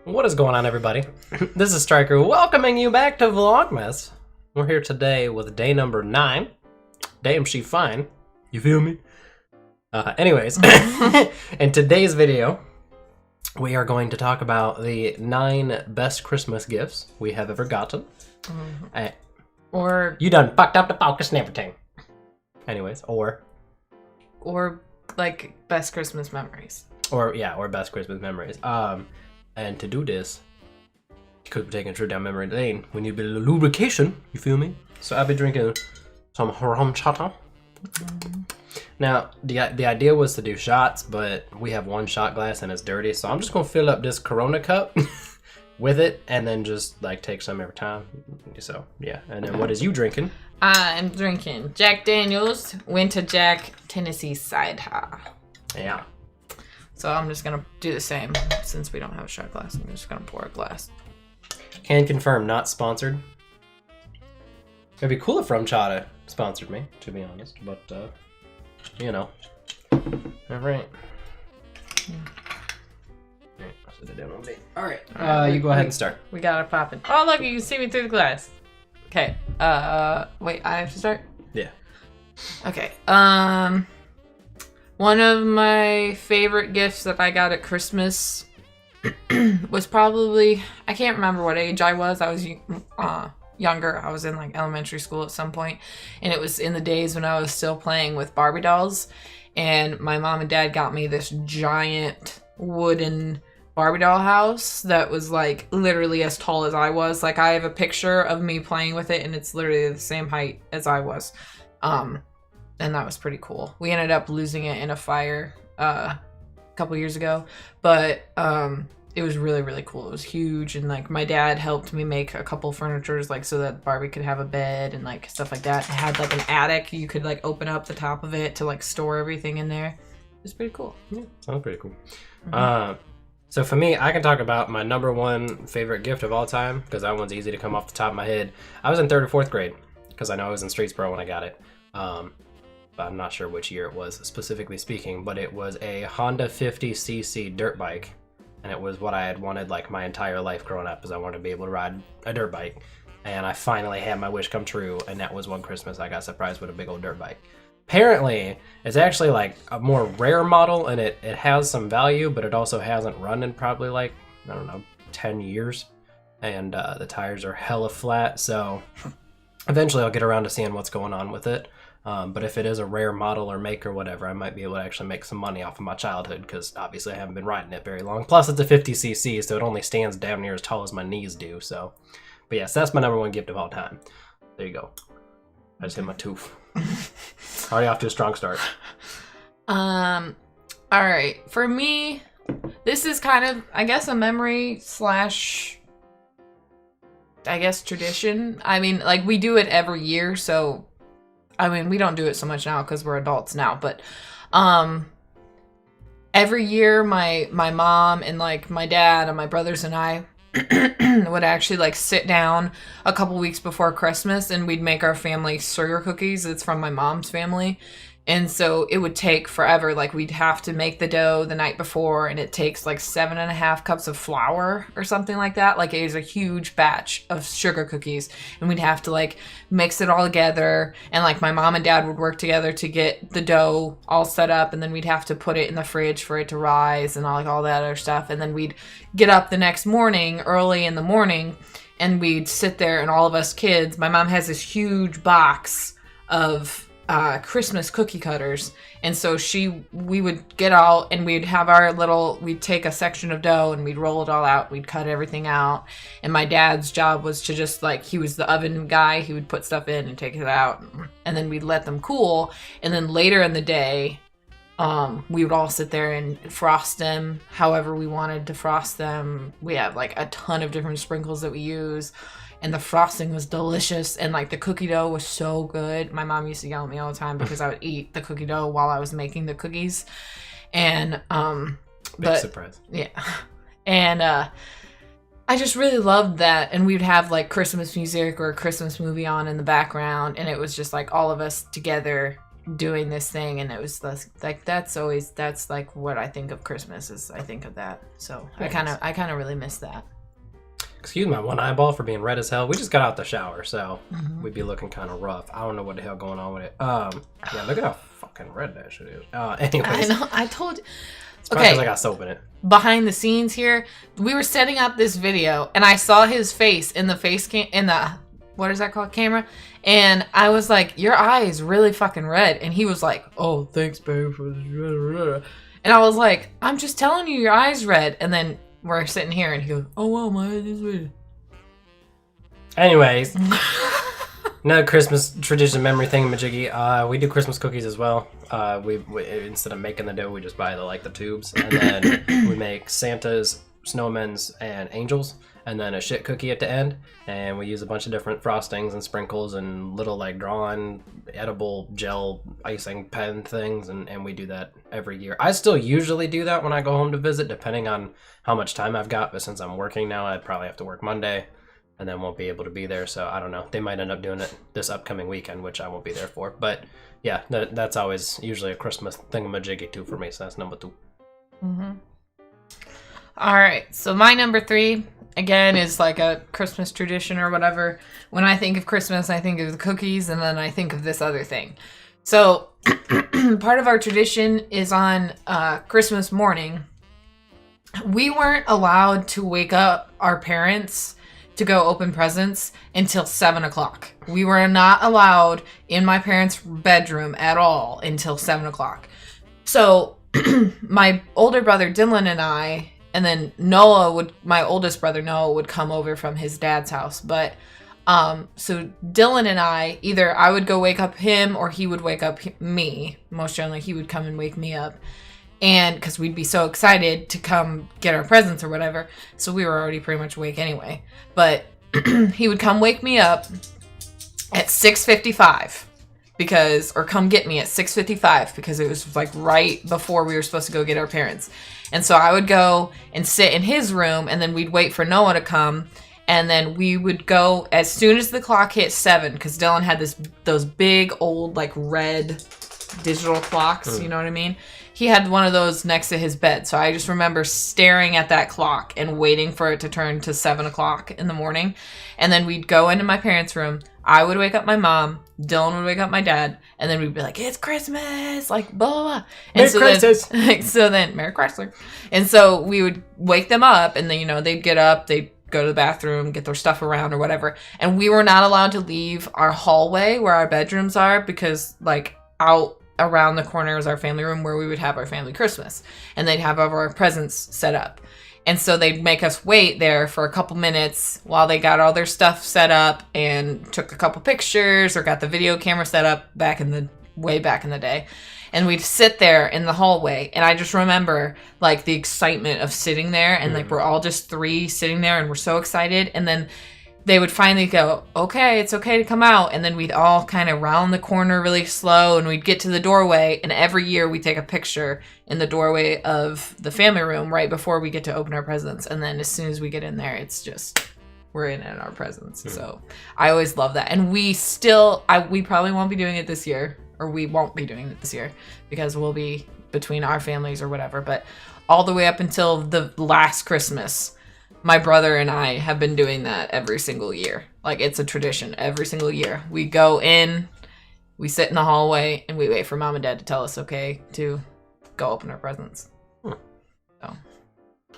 What is going on, everybody? This is Striker welcoming you back to Vlogmas. We're here today with day number 9. Damn, she fine. You feel me? Anyways, in today's video, we are going to talk about the 9 best Christmas gifts we have ever gotten. Or you done fucked up the focus and everything. Anyways, or like best Christmas memories. Or best Christmas memories. And to do this, because we're taking a trip down memory lane, we need a bit of lubrication, you feel me? So I've been drinking some horchata. Now, the idea was to do shots, but we have one shot glass and it's dirty, so I'm just gonna fill up this Corona cup with it and then just like take some every time. So yeah, and then what is you drinking? I'm drinking Jack Daniel's Winter Jack Tennessee Cider. Yeah. So I'm just gonna do the same since we don't have a shot glass. I'm just gonna pour a glass. Can confirm, not sponsored. It'd be cool if Rum Chata sponsored me, to be honest, but you know. All right. I'll sit it down on me. All right. You go ahead and start. We got it popping. Oh, look, you can see me through the glass. Okay. Wait, I have to start? Yeah. Okay. One of my favorite gifts that I got at Christmas was probably, I can't remember what age I was. I was younger. I was in like elementary school at some point, and it was in the days when I was still playing with Barbie dolls, and my mom and dad got me this giant wooden Barbie doll house that was like literally as tall as I was. Like I have a picture of me playing with it, and it's literally the same height as I was. And that was pretty cool. We ended up losing it in a fire a couple years ago, but it was really, really cool. It was huge, and like my dad helped me make a couple furnitures like so that Barbie could have a bed and like stuff like that. It had like an attic. You could like open up the top of it to like store everything in there. It was pretty cool. Yeah, sounds pretty cool. Mm-hmm. So for me, I can talk about my number one favorite gift of all time because that one's easy to come off the top of my head. I was in 3rd or 4th grade because I know I was in Streetsboro when I got it. But I'm not sure which year it was specifically speaking, but it was a Honda 50cc dirt bike, and it was what I had wanted like my entire life growing up, is I wanted to be able to ride a dirt bike, and I finally had my wish come true, and that was one Christmas I got surprised with a big old dirt bike. Apparently, it's actually like a more rare model, and it has some value, but it also hasn't run in probably like, I don't know, 10 years, and the tires are hella flat, so eventually I'll get around to seeing what's going on with it. But if it is a rare model or make or whatever, I might be able to actually make some money off of my childhood, because obviously I haven't been riding it very long. Plus it's a 50cc, so it only stands damn near as tall as my knees do. So, but yes, that's my number one gift of all time. There you go. I just hit my tooth. Already off to a strong start. All right. For me, this is kind of, I guess, a memory slash, I guess, tradition. I mean, like we do it every year, so I mean, we don't do it so much now because we're adults now, but every year my mom and like my dad and my brothers and I would actually like sit down a couple weeks before Christmas, and we'd make our family sugar cookies. It's from my mom's family. And so it would take forever. Like we'd have to make the dough the night before, and it takes like 7.5 cups of flour or something like that. Like it is a huge batch of sugar cookies, and we'd have to like mix it all together. And like my mom and dad would work together to get the dough all set up, and then we'd have to put it in the fridge for it to rise and all that other stuff. And then we'd get up the next morning, early in the morning, and we'd sit there, and all of us kids, my mom has this huge box of Christmas cookie cutters, and so we would get out, and we'd have we'd take a section of dough and we'd roll it all out, we'd cut everything out, and my dad's job was to just like, he was the oven guy, he would put stuff in and take it out, and then we'd let them cool, and then later in the day we would all sit there and frost them however we wanted to frost them. We have like a ton of different sprinkles that we use, and the frosting was delicious, and like the cookie dough was so good. My mom used to yell at me all the time because I would eat the cookie dough while I was making the cookies. And big surprise. Yeah. And I just really loved that. And we'd have like Christmas music or a Christmas movie on in the background, and it was just like all of us together doing this thing, and it was like that's like what I think of Christmas is. I think of that, so Nice. I kind of really miss that. Excuse my one eyeball for being red as hell. We just got out the shower, so we'd be looking kind of rough. I don't know what the hell going on with it. Yeah, look at how fucking red that shit is. Anyways, I know. I told you. it's probably 'cause I got soap in it. Behind the scenes here, we were setting up this video, and I saw his face in the what is that called, camera, and I was like, your eye is really fucking red, and he was like, oh, thanks babe for this. And I was like, I'm just telling you, your eye's red. And then we're sitting here, and he goes, oh wow, my eye is red. Anyways, another Christmas tradition memory thing, majiggy. We do Christmas cookies as well. We instead of making the dough, we just buy the tubes, and then we make Santas, snowmen's, and angels, and then a shit cookie at the end. And we use a bunch of different frostings and sprinkles and little drawn edible gel icing pen things, and we do that every year. I still usually do that when I go home to visit, depending on how much time I've got. But since I'm working now, I'd probably have to work Monday, and then won't be able to be there. So I don't know. They might end up doing it this upcoming weekend, which I won't be there for. But yeah, that's always usually a Christmas thingamajiggy too for me. So that's number 2. All right, so my number 3 again is like a Christmas tradition or whatever. When I think of Christmas, I think of the cookies, and then I think of this other thing. So part of our tradition is on Christmas morning. We weren't allowed to wake up our parents to go open presents until 7 o'clock. We were not allowed in my parents' bedroom at all until 7 o'clock. So my older brother Dylan and I, and then my oldest brother Noah would come over from his dad's house. But so Dylan and I, either I would go wake up him or he would wake up me. Most generally, he would come and wake me up. And because we'd be so excited to come get our presents or whatever. So we were already pretty much awake anyway. But he would come wake me up at 6:55 or come get me at 6:55 because it was right before we were supposed to go get our parents. And so I would go and sit in his room, and then we'd wait for Noah to come, and then we would go as soon as the clock hit 7, because Dylan had those big old red digital clocks, you know what I mean? He had one of those next to his bed, so I just remember staring at that clock and waiting for it to turn to 7 o'clock in the morning. And then we'd go into my parents' room. I would wake up my mom, Dylan would wake up my dad, and then we'd be like, it's Christmas, blah, blah, blah. And Merry Chrysler. And so we would wake them up, and then, they'd get up, they'd go to the bathroom, get their stuff around or whatever. And we were not allowed to leave our hallway where our bedrooms are, because out around the corner is our family room where we would have our family Christmas, and they'd have our presents set up. And so they'd make us wait there for a couple minutes while they got all their stuff set up and took a couple pictures or got the video camera set up way back in the day. And we'd sit there in the hallway, and I just remember the excitement of sitting there, and we're all just 3 sitting there, and we're so excited. And then they would finally go, okay, it's okay to come out. And then we'd all kind of round the corner really slow, and we'd get to the doorway. And every year we take a picture in the doorway of the family room right before we get to open our presents. And then as soon as we get in there, it's just, we're in our presents. So I always love that. And we probably won't be doing it this year, or we won't be doing it this year, because we'll be between our families or whatever. But all the way up until the last Christmas, my brother and I have been doing that every single year. It's a tradition every single year. We go in, we sit in the hallway, and we wait for mom and dad to tell us okay to go open our presents. So,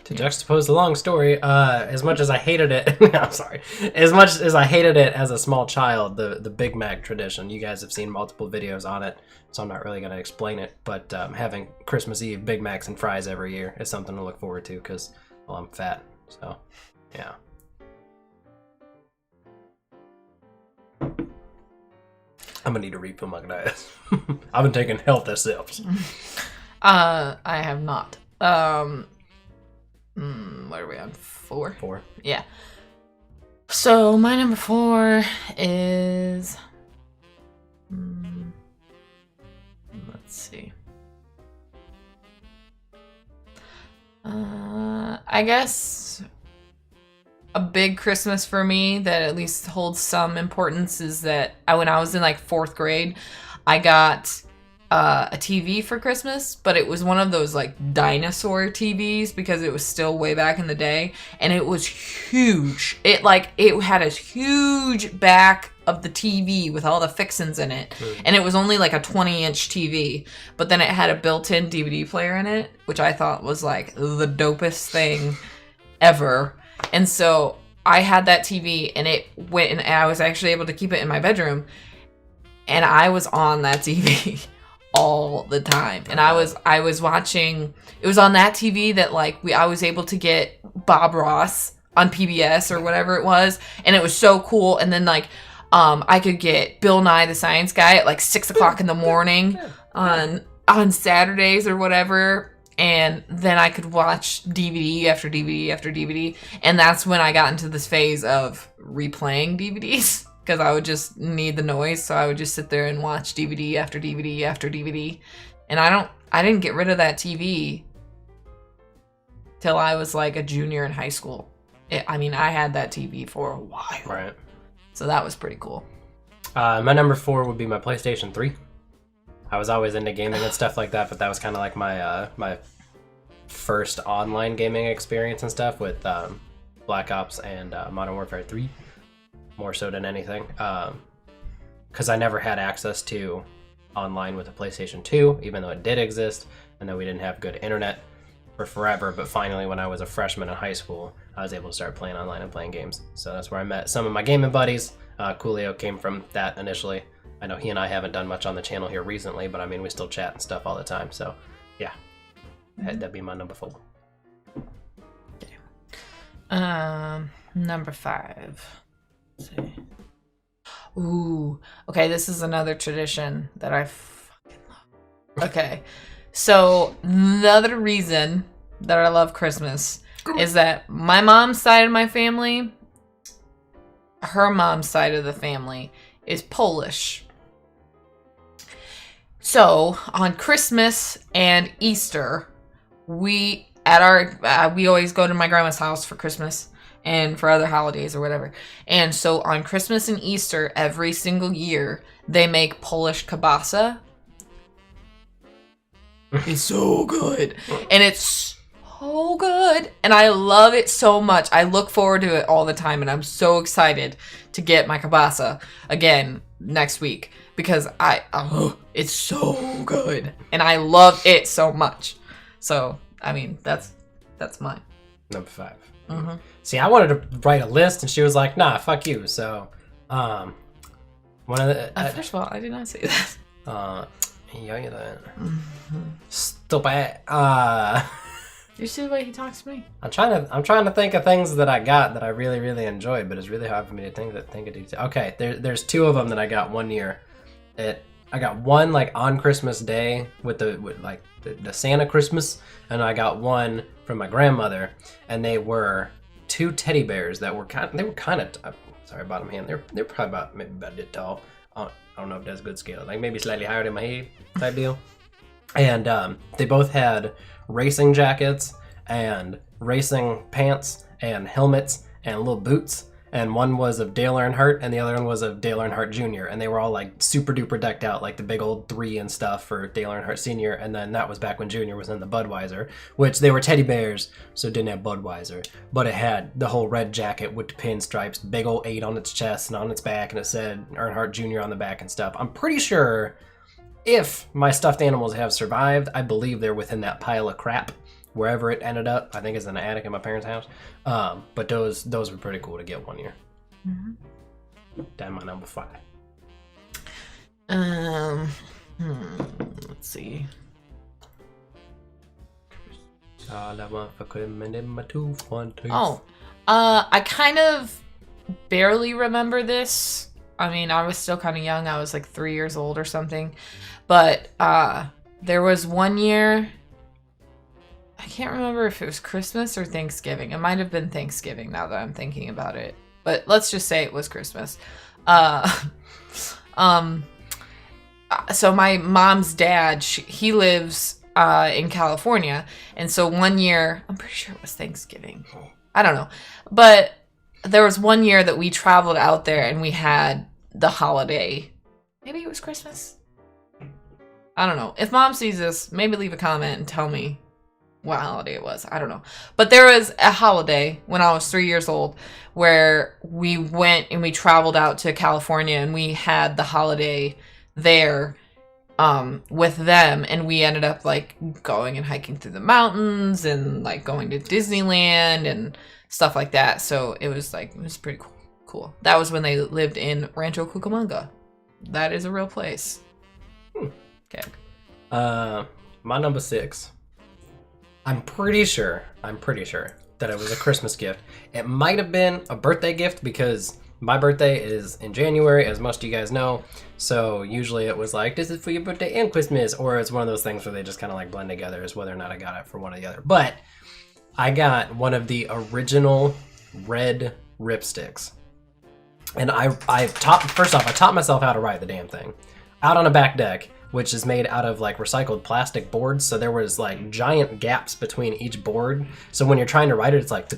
to juxtapose the long story, as much as I hated it, I'm sorry, as much as I hated it as a small child, the Big Mac tradition, you guys have seen multiple videos on it, so I'm not really going to explain it, but having Christmas Eve Big Macs and fries every year is something to look forward to, because, well, I'm fat. So, yeah. I'm gonna need to refill my glass. I've been taking health sips. I have not. What are we on? 4? 4. Yeah. So my number 4 is. Let's see. I guess a big Christmas for me that at least holds some importance is that when I was in 4th grade, I got a TV for Christmas, but it was one of those like dinosaur TVs because it was still way back in the day, and it was huge. It had a huge back of the TV with all the fixins in it, and it was only like a 20-inch TV, but then it had a built-in DVD player in it, which I thought was like the dopest thing ever. And so I had that TV, and it went, and I was actually able to keep it in my bedroom, and I was on that TV all the time. And I was watching, it was on that TV that like I was able to get Bob Ross on PBS or whatever it was, and it was so cool. And then like I could get Bill Nye the Science Guy at like 6 o'clock in the morning on Saturdays or whatever, and then I could watch DVD after DVD after DVD. And that's when I got into this phase of replaying DVDs. Because I would just need the noise, so I would just sit there and watch DVD after DVD after DVD. And I didn't get rid of that TV till I was like a junior in high school. I had that TV for a while. Right. So that was pretty cool. My number 4 would be my PlayStation 3. I was always into gaming and stuff like that, but that was kind of like my my first online gaming experience and stuff with Black Ops and Modern Warfare 3. More so than anything, because I never had access to online with a PlayStation 2, even though it did exist, and then we didn't have good internet for forever. But finally, when I was a freshman in high school, I was able to start playing online and playing games. So that's where I met some of my gaming buddies. Coolio came from that initially. I know he and I haven't done much on the channel here recently, but I mean, we still chat and stuff all the time. So yeah, that'd be my number 4. Okay. Number 5. Let's see. Ooh, okay, this is another tradition that I fucking love. Okay, so the other reason that I love Christmas is that my mom's side of my family, her mom's side of the family is Polish. So on Christmas and Easter, we always go to my grandma's house for Christmas and for other holidays or whatever. And so on Christmas and Easter, every single year, they make Polish kielbasa. It's so good. And it's so good. And I love it so much. I look forward to it all the time. And I'm so excited to get my kielbasa again next week. Because it's so good. And I love it so much. So, that's mine. Number 5. Mm-hmm. See, I wanted to write a list, and she was like, "Nah, fuck you." So, one of the first of all, I did not say that. Yeah, that. Mm-hmm. Stupid. You see the way he talks to me? I'm trying to think of things that I got that I really, really enjoyed, but it's really hard for me to think of detail. Okay, there's 2 of them that I got one year. I got one like on Christmas Day with the Santa Christmas, and I got one from my grandmother, and they were 2 teddy bears that were kind of sorry about them hand. They're probably about a bit tall. I don't know if that's good scale, like maybe slightly higher than my head type deal. And they both had racing jackets and racing pants and helmets and little boots. And one was of Dale Earnhardt, and the other one was of Dale Earnhardt Jr. And they were all like super duper decked out, like the big old 3 and stuff for Dale Earnhardt Sr. And then that was back when Jr. was in the Budweiser, which they were teddy bears, so it didn't have Budweiser. But it had the whole red jacket with the pinstripes, big old 8 on its chest and on its back, and it said Earnhardt Jr. on the back and stuff. I'm pretty sure if my stuffed animals have survived, I believe they're within that pile of crap. Wherever it ended up, I think it's in the attic in my parents' house. But those were pretty cool to get one year. Mm-hmm. That's my number 5. Let's see. I kind of barely remember this. I was still kind of young. I was like 3 years old or something. But there was one year, I can't remember if it was Christmas or Thanksgiving. It might have been Thanksgiving now that I'm thinking about it. But let's just say it was Christmas. So my mom's dad, he lives in California. And so one year, I'm pretty sure it was Thanksgiving. I don't know. But there was one year that we traveled out there and we had the holiday. Maybe it was Christmas. I don't know. If Mom sees this, maybe leave a comment and tell me what holiday it was. I don't know. But there was a holiday when I was 3 years old where we went and we traveled out to California and we had the holiday there with them, and we ended up like going and hiking through the mountains and like going to Disneyland and stuff like that. So it was pretty cool. That was when they lived in Rancho Cucamonga. That is a real place. Okay. My number 6. I'm pretty sure that it was a Christmas gift. It might have been a birthday gift because my birthday is in January, as most of you guys know. So usually it was like, this is for your birthday and Christmas, or it's one of those things where they just kind of like blend together as whether or not I got it for one or the other. But I got one of the original red ripsticks. And I taught myself how to ride the damn thing out on a back deck, which is made out of like recycled plastic boards. So there was like giant gaps between each board. So when you're trying to ride it, it's like,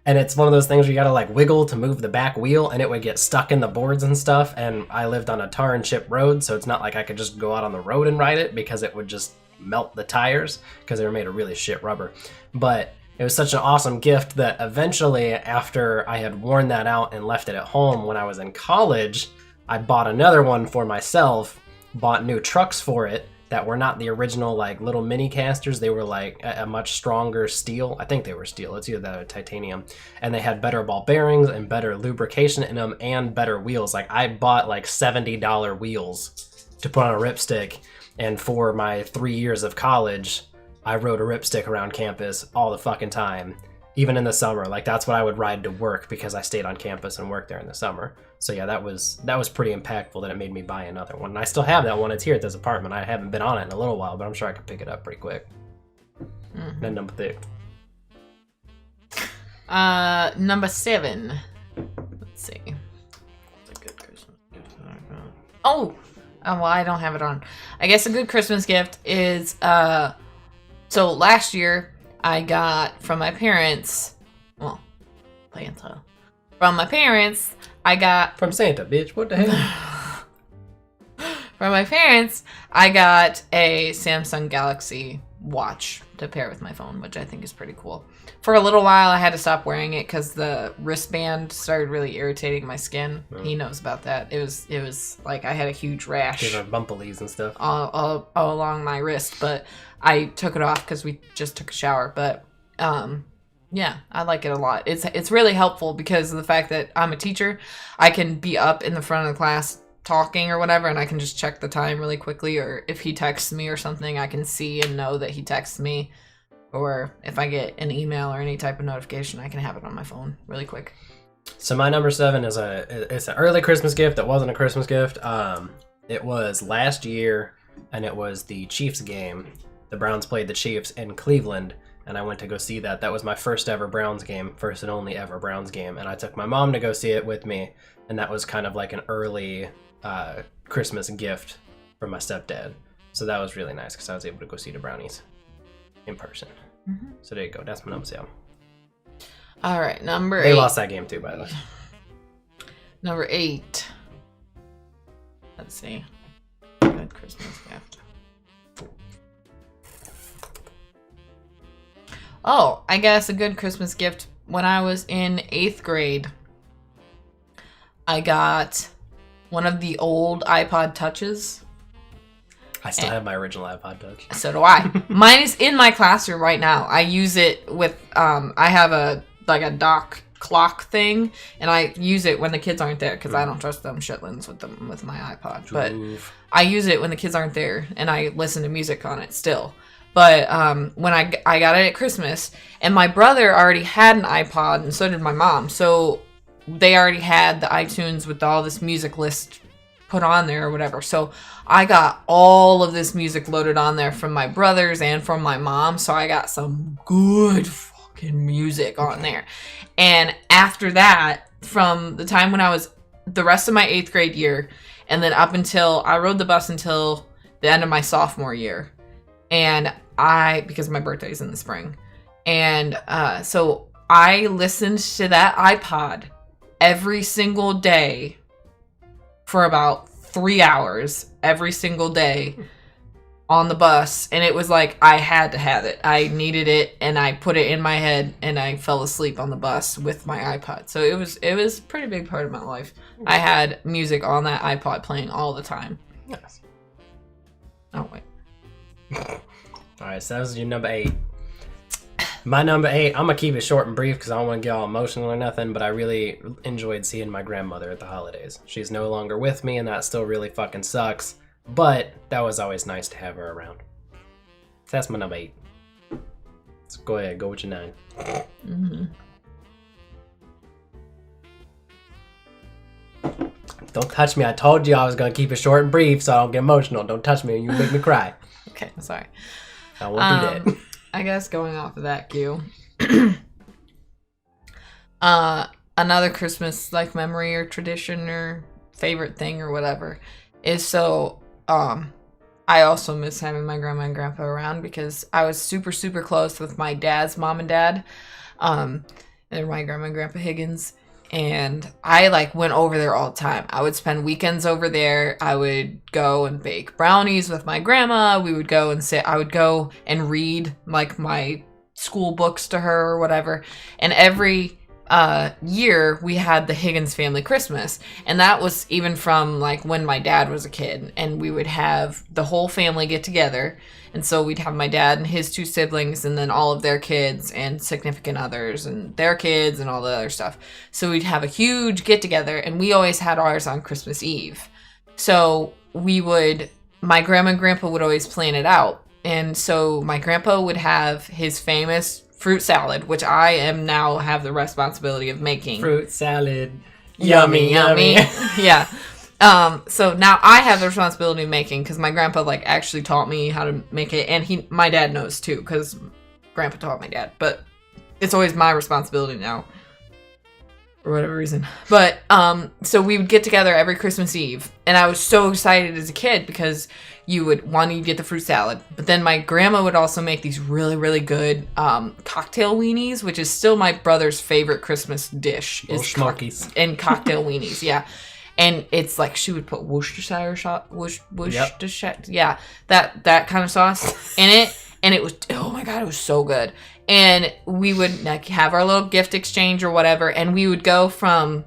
and it's one of those things where you gotta like wiggle to move the back wheel, and it would get stuck in the boards and stuff. And I lived on a tar and chip road, so it's not like I could just go out on the road and ride it because it would just melt the tires because they were made of really shit rubber. But it was such an awesome gift that eventually, after I had worn that out and left it at home when I was in college, I bought another one for myself, bought new trucks for it that were not the original like little mini casters. They were like a much stronger steel. I think they were steel. It's either that or titanium. And they had better ball bearings and better lubrication in them and better wheels. Like I bought like $70 wheels to put on a ripstick. And for my 3 years of college, I rode a ripstick around campus all the fucking time. Even in the summer. Like that's what I would ride to work because I stayed on campus and worked there in the summer. So yeah, that was pretty impactful that it made me buy another one. And I still have that one. It's here at this apartment. I haven't been on it in a little while, but I'm sure I could pick it up pretty quick. Mm-hmm. Then number 6. Number 7. Let's see. What's a good Christmas gift? Oh, well, I don't have it on. I guess a good Christmas gift is so last year I got from my parents, Santa. From my parents, I got... From Santa, bitch. What the hell? From my parents, I got a Samsung Galaxy watch to pair with my phone, which I think is pretty cool. For a little while, I had to stop wearing it because the wristband started really irritating my skin. Oh. He knows about that. It was like I had a huge rash. There were bumplies and stuff. All along my wrist, but I took it off because we just took a shower. But yeah, I like it a lot. It's really helpful because of the fact that I'm a teacher. I can be up in the front of the class talking or whatever, and I can just check the time really quickly, or if he texts me or something, I can see and know that he texts me, or if I get an email or any type of notification, I can have it on my phone really quick. So my number 7 is it's an early Christmas gift that wasn't a Christmas gift. It was last year, and it was the Chiefs game. The Browns played the Chiefs in Cleveland, and I went to go see that. That was my first ever Browns game, first and only ever Browns game, and I took my mom to go see it with me, and that was kind of like an early Christmas gift from my stepdad. So that was really nice because I was able to go see the Brownies in person. Mm-hmm. So there you go. That's my number 7. All right, number 8. They lost that game too, by the way. Number 8. Let's see. Good Christmas gift. Oh, I guess a good Christmas gift. When I was in 8th grade, I got one of the old iPod Touches. I still have my original iPod Touch. So do I. Mine is in my classroom right now. I use it with, I have a dock clock thing, and I use it when the kids aren't there because I don't trust them shitlins with my iPod. But I use it when the kids aren't there, and I listen to music on it still. But when I got it at Christmas, and my brother already had an iPod, and so did my mom. So they already had the iTunes with all this music list put on there or whatever. So I got all of this music loaded on there from my brothers and from my mom. So I got some good fucking music on there. And after that, from the time when I was the rest of my 8th grade year, and then up until I rode the bus until the end of my sophomore year. And because my birthday's in the spring. And so I listened to that iPod every single day for about 3 hours every single day on the bus, and it was like I had to have it. I needed it, and I put it in my head, and I fell asleep on the bus with my iPod. So it was a pretty big part of my life. I had music on that iPod playing all the time. Yes. Oh wait. All right, so that was your number 8. My number 8, I'm gonna keep it short and brief because I don't want to get all emotional or nothing, but I really enjoyed seeing my grandmother at the holidays. She's no longer with me, and that still really fucking sucks. But that was always nice to have her around. So that's my number 8. Let's go ahead, go with your 9. Mm-hmm. Don't touch me. I told you I was going to keep it short and brief so I don't get emotional. Don't touch me or you make me cry. Okay, I'm sorry. I won't do that. I guess going off of that cue. Another Christmas like memory or tradition or favorite thing or whatever is I also miss having my grandma and grandpa around because I was super, super close with my dad's mom and dad. They're my grandma and grandpa Higgins. And I like went over there all the time. I would spend weekends over there. I would go and bake brownies with my grandma. We would go and I would go and read like my school books to her or whatever. And every year we had the Higgins family Christmas, and that was even from like when my dad was a kid, and we would have the whole family get together. And so we'd have my dad and his 2 siblings and then all of their kids and significant others and their kids and all the other stuff. So we'd have a huge get together, and we always had ours on Christmas Eve. So my grandma and grandpa would always plan it out. And so my grandpa would have his famous fruit salad, which I am now have the responsibility of making. Fruit salad. Yummy. Yeah. So now I have the responsibility of making because my grandpa like actually taught me how to make it, and my dad knows too because grandpa taught my dad. But it's always my responsibility now for whatever reason. But so we would get together every Christmas Eve, and I was so excited as a kid because you'd get the fruit salad, but then my grandma would also make these really, really good cocktail weenies, which is still my brother's favorite Christmas dish. Little schmuckies. And cocktail weenies, yeah. And it's like she would put Worcestershire yeah, that kind of sauce in it, and it was, oh my god, it was so good. And we would like have our little gift exchange or whatever, and we would go from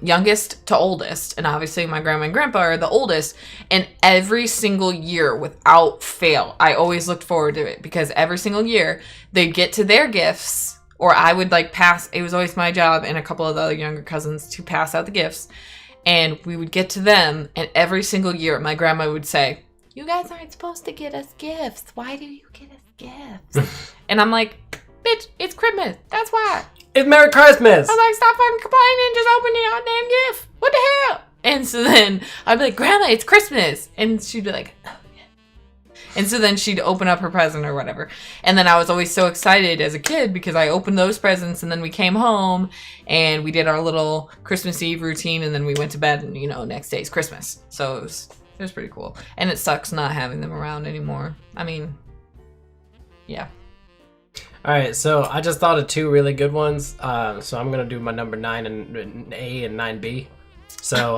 youngest to oldest, and obviously my grandma and grandpa are the oldest, and every single year without fail I always looked forward to it because every single year they'd get to their gifts, or I would like pass. It was always my job and a couple of the other younger cousins to pass out the gifts, and we would get to them, and every single year my grandma would say, "You guys aren't supposed to get us gifts. Why do you get us gifts?" And I'm like, "Bitch, it's Christmas. That's why. It's Merry Christmas!" I'm like, "Stop fucking complaining, just open your goddamn gift. What the hell?" And so then I'd be like, "Grandma, it's Christmas." And she'd be like, "Oh, yeah." And so then she'd open up her present or whatever. And then I was always so excited as a kid because I opened those presents, and then we came home and we did our little Christmas Eve routine, and then we went to bed, and next day's Christmas. So it was pretty cool. And it sucks not having them around anymore. I mean, yeah. All right, so I just thought of 2 really good ones. So I'm gonna do my number 9 and A and 9B. So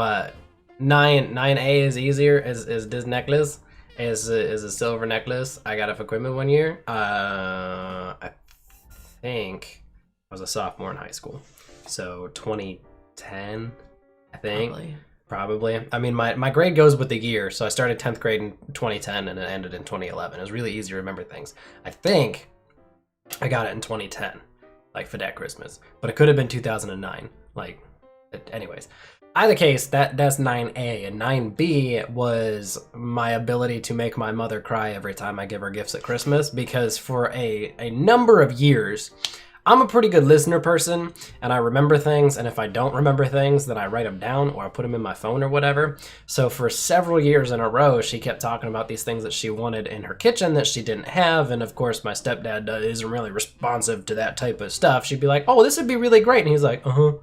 9A is easier. Is this necklace is a silver necklace. I got it for Christmas one year. I think I was a sophomore in high school, so 2010. I think probably. I mean, my grade goes with the year, so I started 10th grade in 2010 and it ended in 2011. It was really easy to remember things. I think I got it in 2010, like for that Christmas, but it could have been 2009. Like, anyways, either case, that's 9A, and 9B was my ability to make my mother cry every time I give her gifts at Christmas, because for a number of years, I'm a pretty good listener person, and I remember things, and if I don't remember things, then I write them down, or I put them in my phone or whatever. So for several years in a row, she kept talking about these things that she wanted in her kitchen that she didn't have, and of course my stepdad isn't really responsive to that type of stuff. She'd be like, "Oh, this would be really great," and he's like, "Uh-huh."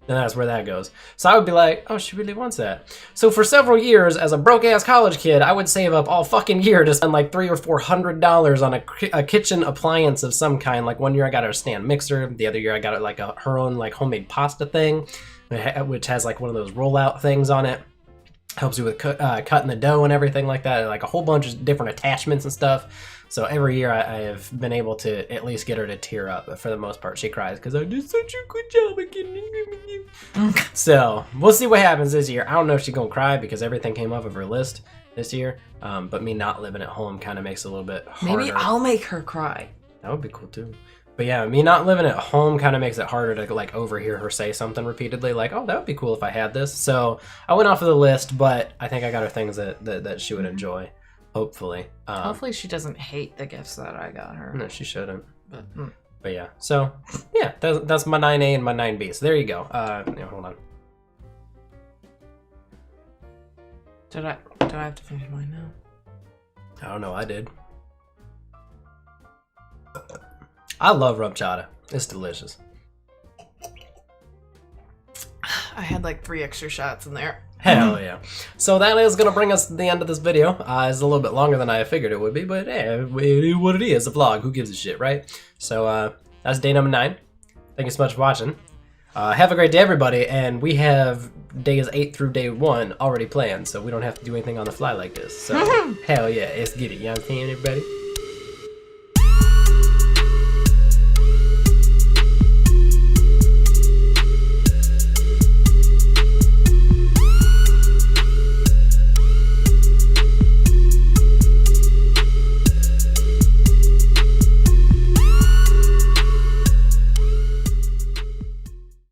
And that's where that goes. So I would be like, "Oh, she really wants that." So for several years, as a broke-ass college kid, I would save up all fucking year to spend like $300 or $400 on a kitchen appliance of some kind. Like one year I got her a stand mixer. The other year I got her like her own like homemade pasta thing, which has like one of those rollout things on it. helps you with cutting the dough and everything like that, like a whole bunch of different attachments and stuff. So every year I have been able to at least get her to tear up, but for the most part she cries because I did such a good job at getting you. So we'll see what happens this year. I don't know if she's gonna cry because everything came off of her list this year, but me not living at home kind of makes it a little bit harder. Maybe I'll make her cry. That would be cool too. But yeah, me not living at home kind of makes it harder to like overhear her say something repeatedly, like, "Oh, that would be cool if I had this." So I went off of the list, but I think I got her things that she would enjoy. Hopefully. Hopefully she doesn't hate the gifts that I got her. No, she shouldn't. But yeah, so yeah, that's my 9A and my 9B. So there you go. Hold on. Do I have to finish mine now? I don't know. I did. I love RubChata. It's delicious. I had like 3 extra shots in there. Hell yeah. So that is going to bring us to the end of this video. It's a little bit longer than I figured it would be, but hey, it is what it is. A vlog. Who gives a shit, right? So that's day number 9. Thank you so much for watching. Have a great day, everybody. And we have days 8 through day 1 already planned, so we don't have to do anything on the fly like this. So hell yeah, let's get it. You know what I'm saying, everybody?